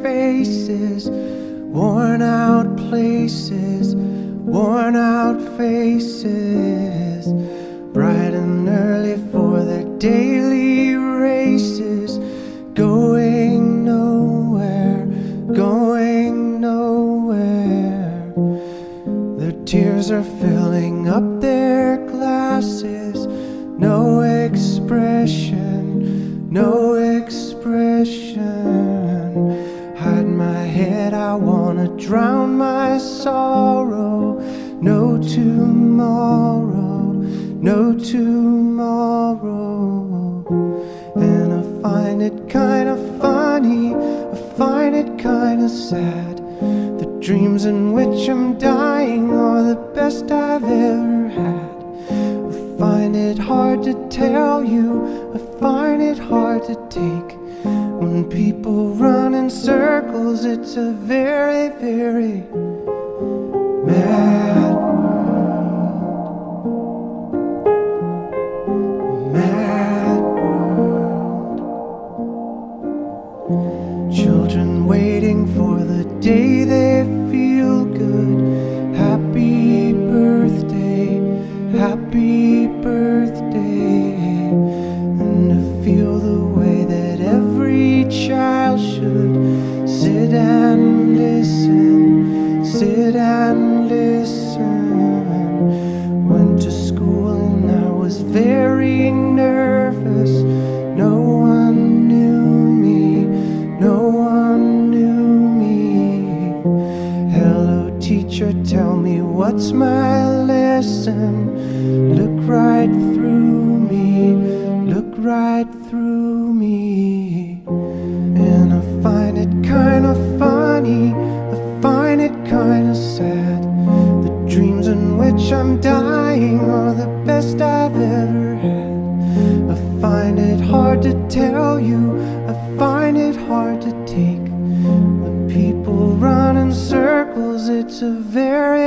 faces, worn out places, worn out faces, bright and early for their daily races, going nowhere, going nowhere. Their tears are filling up their glasses, no expression, no expression. Hide my head, I wanna drown my sorrow. No tomorrow, no tomorrow. And I find it kinda funny, I find it kinda sad. The dreams in which I'm dying are the best I've ever had. I find it hard to tell you, I find it hard to take. When people run in circles, it's a very, very mad world. Mad world. Children waiting for the day they feel good. Happy birthday, happy birthday. And to feel the way that every child should sit and listen, sit and listen. Went to school and I was very nervous. No one knew me, no one knew me. Hello teacher, tell me what's my lesson. Look right through me, look right through me. And I find it kinda funny, I find it kinda sad. The dreams in which I'm dying are the best I've ever had. I find it hard to tell you, I find it hard to take. When people run in circles, it's a very